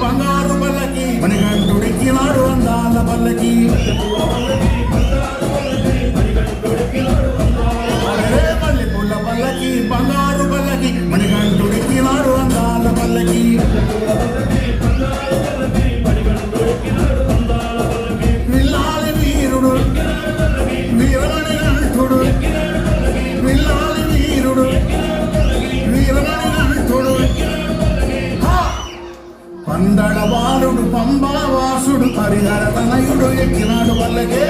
బంగారు పల్లకి మణికంఠుడెక్కినాడు అందాల పల్లకి మల్లెపూల పల్లకి బంగారు పల్లకి మణికంఠుడెక్కినాడు అందాల పల్లకి విల్లాలి వీరుడు వీరమణికంఠుడు విల్లాలి వీరుడు వీరమణికంఠుడు పందడ బాలుడు పంబావాసుడు హరిహర తనయుడు ఎక్కినాడు పల్లకే